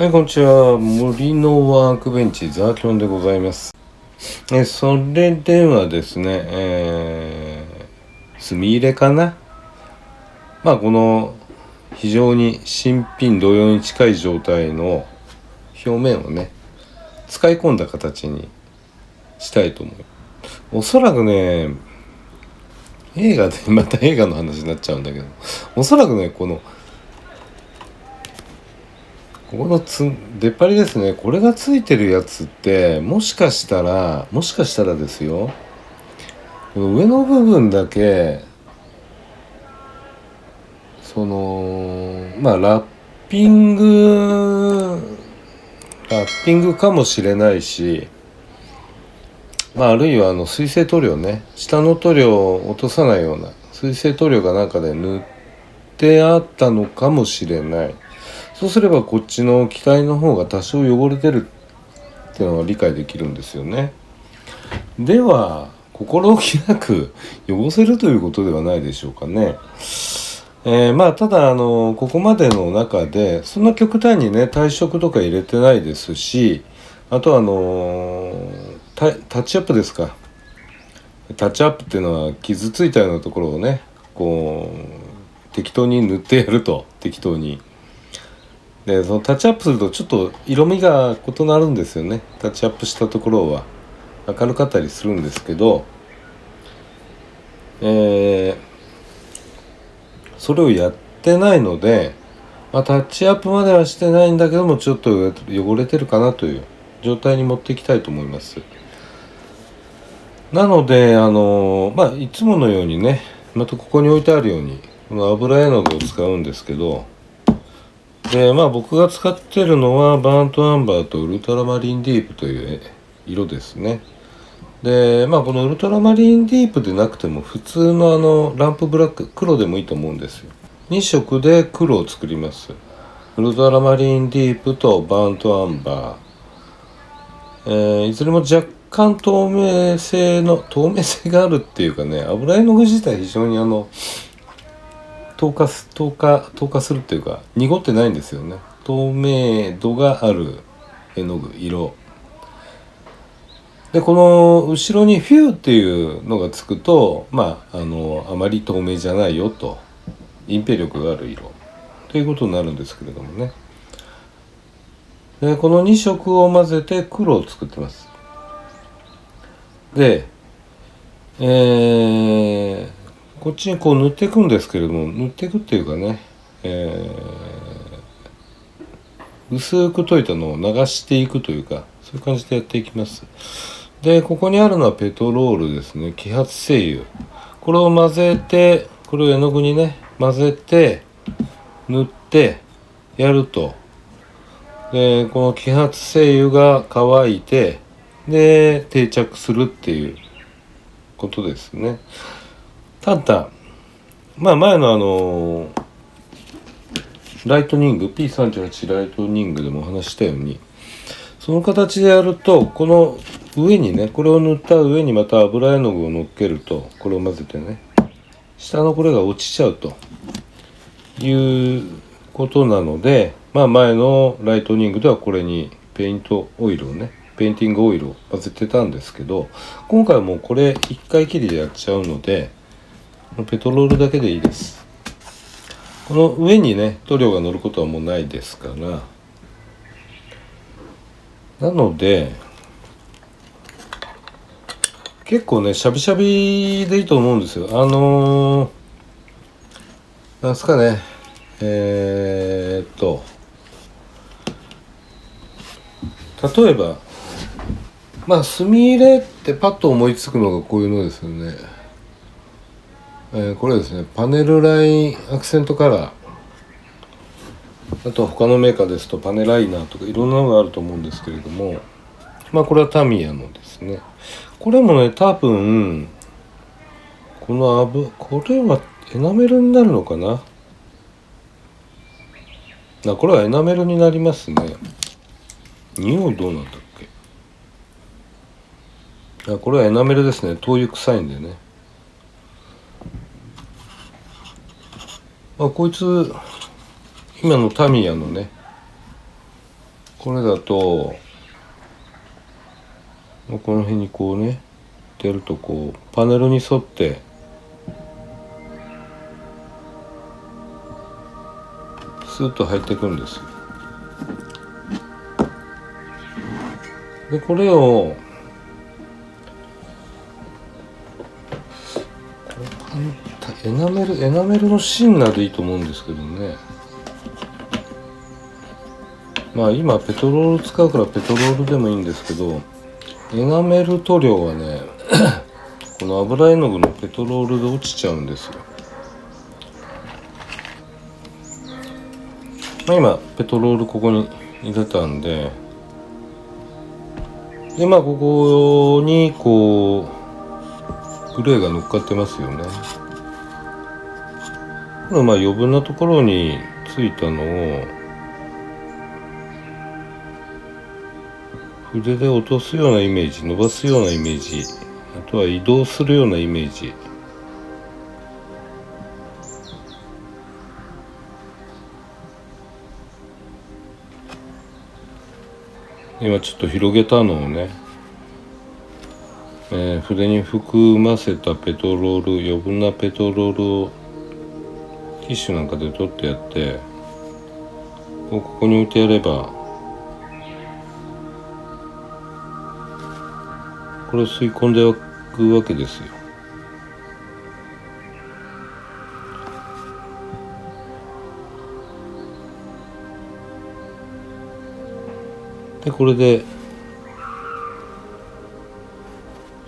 はい、こんにちは。森のワークベンチザーキョンでございます。それではですね、墨入れかな。この非常に新品同様に近い状態の表面をね、使い込んだ形にしたいと思う。おそらくね、映画でまた映画の話になっちゃうんだけど、おそらくね、ここの出っ張りですね、これがついてるやつってもしかしたらですよ、この上の部分だけラッピングかもしれないし、あるいは水性塗料ね、下の塗料を落とさないような水性塗料が中で塗ってあったのかもしれない。そうすればこっちの機体の方が多少汚れてるっていうのが理解できるんですよね。では心置きなく汚せるということではないでしょうかね。ただここまでの中でそんな極端にね退色とか入れてないですし、あとタッチアップですか。タッチアップっていうのは傷ついたようなところをねこう適当に塗ってやると。適当にでそのタッチアップするとちょっと色味が異なるんですよね。タッチアップしたところは明るかったりするんですけど、それをやってないので、タッチアップまではしてないんだけどもちょっと汚れてるかなという状態に持っていきたいと思います。なのでいつものようにね、またここに置いてあるようにこの油絵の具を使うんですけど、で僕が使ってるのはバーントアンバーとウルトラマリンディープという色ですね。でこのウルトラマリンディープでなくても普通のランプブラック黒でもいいと思うんですよ。2色で黒を作ります。ウルトラマリンディープとバーントアンバー、いずれも若干透明性があるっていうかね、油絵の具自体非常に透過するっていうか濁ってないんですよね。透明度がある絵の具色で、この後ろにフューっていうのがつくとあまり透明じゃないよと、隠蔽力がある色ということになるんですけれどもね。でこの2色を混ぜて黒を作ってます。で、こっちにこう塗っていくんですけれども、塗っていくっていうかね、薄く溶いたのを流していくというか、そういう感じでやっていきます。でここにあるのはペトロールですね。揮発精油、これを混ぜて、これを絵の具にね混ぜて塗ってやると、でこの揮発精油が乾いてで定着するっていうことですね。ただ前のライトニング P38 ライトニングでもお話したように、その形でやるとこの上にね、これを塗った上にまた油絵の具を乗っけると、これを混ぜてね、下のこれが落ちちゃうということなので、前のライトニングではこれにペインティングオイルを混ぜてたんですけど、今回はもうこれ一回きりでやっちゃうのでペトロールだけでいいです。この上にね塗料が乗ることはもうないですから、なので結構ねしゃびしゃびでいいと思うんですよ。なんすかね、例えば墨入れってパッと思いつくのがこういうのですよね。これですね、パネルラインアクセントカラー、あと他のメーカーですとパネライナーとかいろんなのがあると思うんですけれども、これはタミヤのですね。これもね多分これはエナメルになるのかな。これはエナメルになりますね。匂いどうなんだっけ。これはエナメルですね。灯油臭いんでね。こいつ今のタミヤのねこれだとこの辺にこうねやるとこうパネルに沿ってスーッと入っていくんですよ。でこれをエナメルのシンナーでいいと思うんですけどね。まあ今ペトロール使うからペトロールでもいいんですけど、エナメル塗料はねこの油絵の具のペトロールで落ちちゃうんですよ。まあ、今ペトロールここに入れたんで、まあここにこうグレーが乗っかってますよね。このまあ余分なところについたのを筆で落とすようなイメージ、伸ばすようなイメージ、あとは移動するようなイメージ。今ちょっと広げたのをね、筆に含ませたペトロール、余分なペトロールをティッシュなんかで取ってやって、ここに置いてやればこれを吸い込んでいくわけですよ。でこれで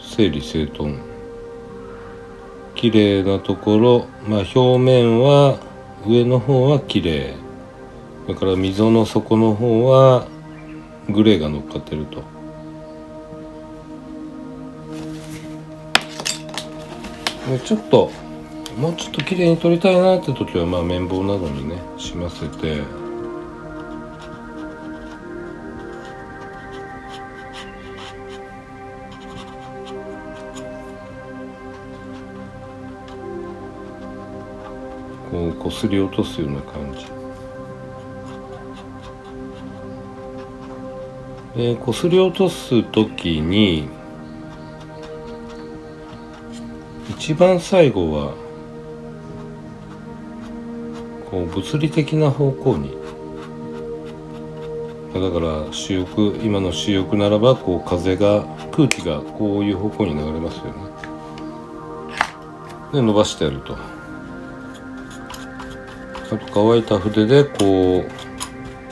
整理整頓、綺麗なところ、まあ表面は上の方は綺麗、それから溝の底の方はグレーが乗っかってると。でちょっともうちょっと綺麗に撮りたいなって時はまあ綿棒などにねしませて、こうこすり落とすような感じで、こすり落とす時に一番最後はこう物理的な方向に、だから主翼、今の主翼ならばこう空気がこういう方向に流れますよね。で伸ばしてやると、あと乾いた筆でこ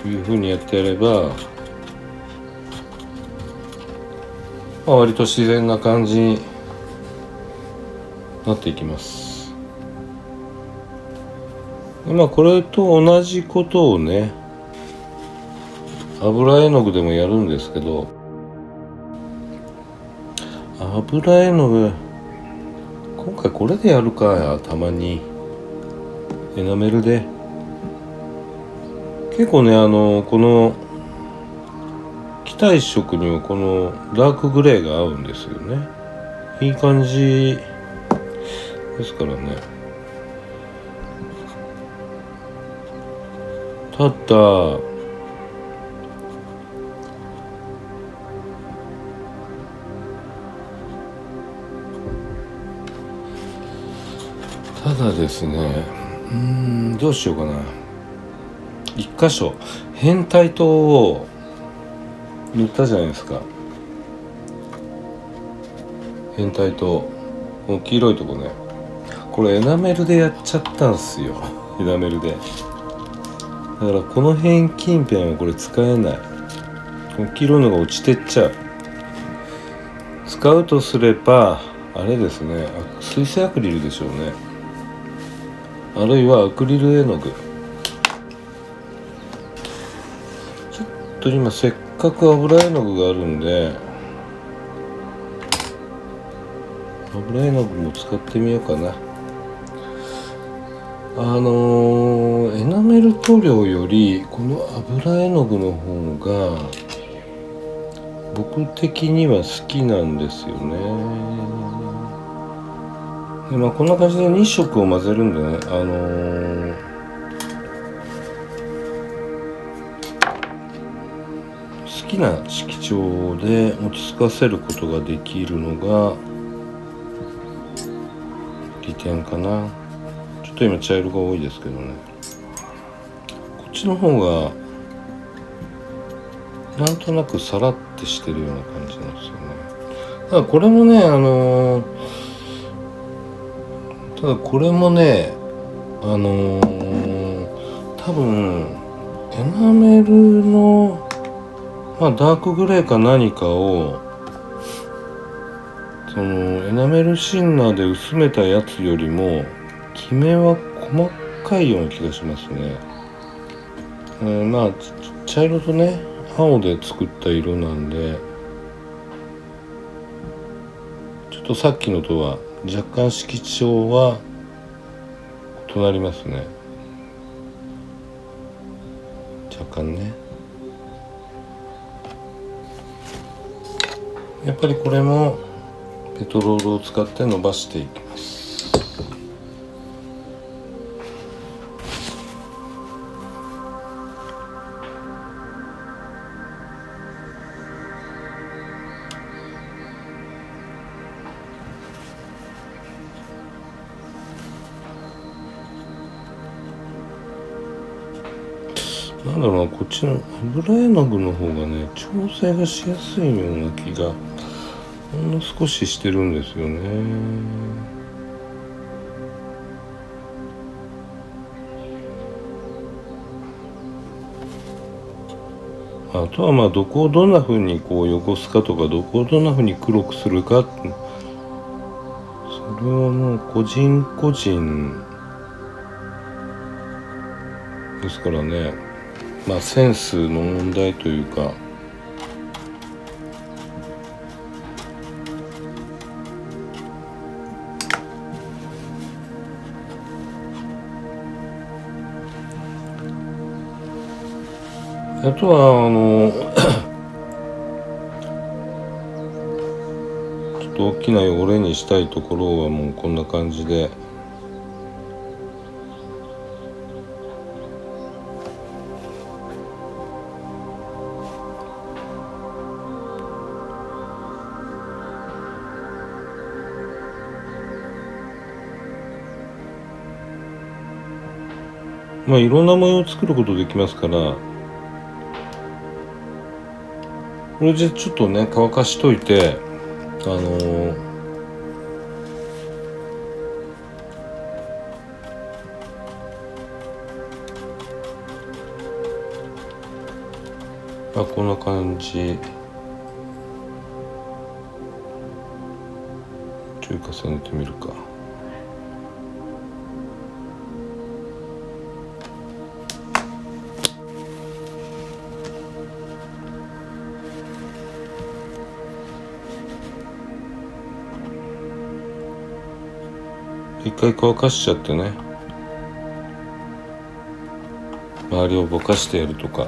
ういう風にやってやれば、まあ、割と自然な感じになっていきます。でまあこれと同じことをね油絵の具でもやるんですけど、油絵の具今回これでやるか。たまにエナメルで結構ねこの期待色にはこのダークグレーが合うんですよね。いい感じですからね。ただですね、どうしようかな。一箇所変態灯を塗ったじゃないですか。変態灯、この黄色いとこね、これエナメルでやっちゃったんすよ。エナメルで。だからこの辺近辺はこれ使えない。この黄色いのが落ちてっちゃう。使うとすればあれですね、水性アクリルでしょうね。あるいはアクリル絵の具。ちょっと今せっかく油絵の具があるんで油絵の具も使ってみようかな。エナメル塗料よりこの油絵の具の方が僕的には好きなんですよね。でまあこんな感じで2色を混ぜるんでね、きな色調で落ち着かせることができるのが利点かな。ちょっと今茶色が多いですけどね、こっちの方がなんとなくさらってしてるような感じなんですよね。ただこれもね多分エナメルのダークグレーか何かをそのエナメルシンナーで薄めたやつよりもキメは細かいような気がしますね。茶色とね青で作った色なんでちょっとさっきのとは若干色調は異なりますね、若干ね。やっぱりこれもペトロールを使って伸ばしていきます。なんだろうな、こっちの油絵の具の方がね調整がしやすいような気がほんの少ししてるんですよね。あとはどこをどんな風にこう汚すかとか、どこをどんな風に黒くするか、それはもう個人個人ですからね。センスの問題というか、あとはちょっと大きな汚れにしたいところはもうこんな感じでいろんな模様を作ることできますから、これでちょっとね乾かしといてこんな感じ、ちょい重ねてみるか。一回乾かしちゃってね、周りをぼかしてやるとか。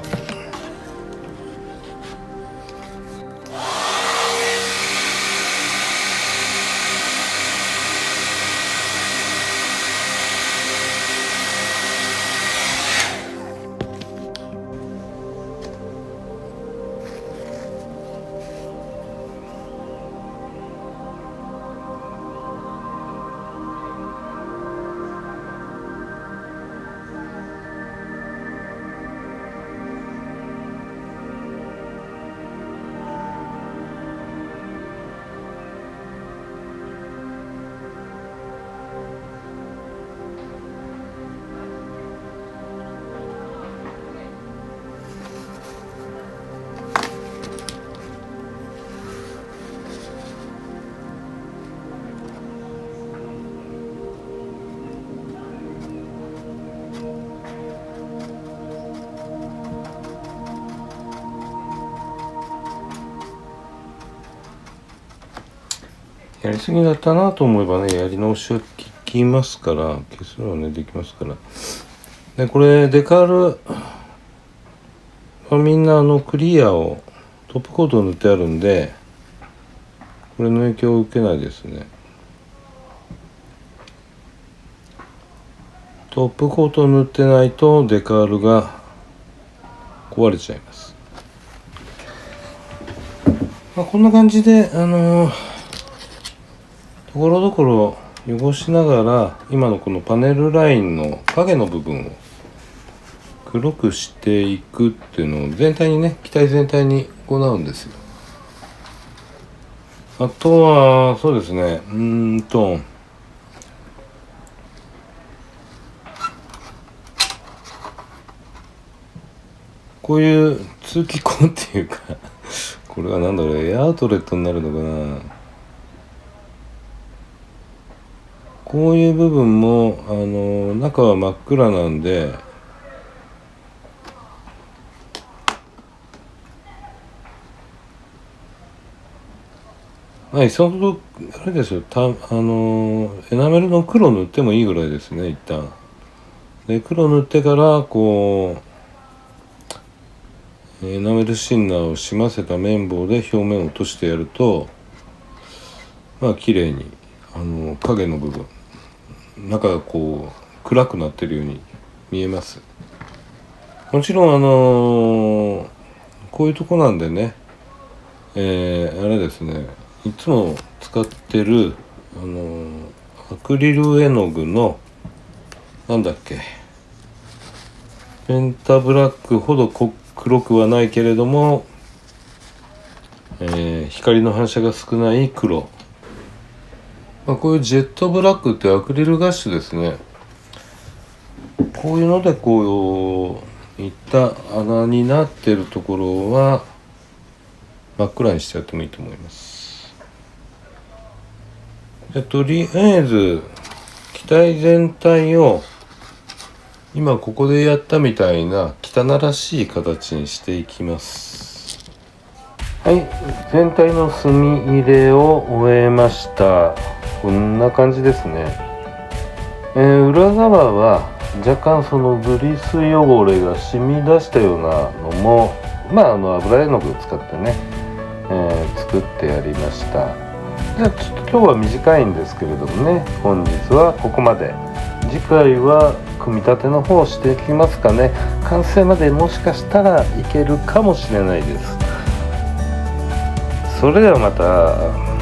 やりすぎだったなと思えばね、やり直しは効きますから、消すのはねできますから。でこれデカールはみんなクリアをトップコートを塗ってあるんで、これの影響を受けないですね。トップコートを塗ってないとデカールが壊れちゃいます。こんな感じでところどころ汚しながら、今のこのパネルラインの影の部分を黒くしていくっていうのを全体にね、機体全体に行うんですよ。あとはそうですね、こういう通気口っていうかこれはなんだろう、エアアウトレットになるのかな。こういう部分も中は真っ暗なんで、そのあれですよ、エナメルの黒塗ってもいいぐらいですね。一旦で黒塗ってからこうエナメルシンナーをしませた綿棒で表面を落としてやると、綺麗に影の部分、中がこう暗くなってるように見えます。もちろんこういうとこなんでね、あれですね、いつも使ってるアクリル絵の具のなんだっけ、ペンタブラックほど黒くはないけれども、光の反射が少ない黒、こういうジェットブラックってアクリルガッシュですね。こういうのでこういった穴になってるところは真っ暗にしてやってもいいと思います。とりあえず機体全体を今ここでやったみたいな汚らしい形にしていきます。はい、全体の墨入れを終えました。こんな感じですね。裏側は若干そのグリス汚れが染み出したようなのも、油絵の具を使ってね、作ってやりました。じゃあちょっと今日は短いんですけれどもね、本日はここまで。次回は組み立ての方をしていきますかね。完成までもしかしたらいけるかもしれないです。それではまた。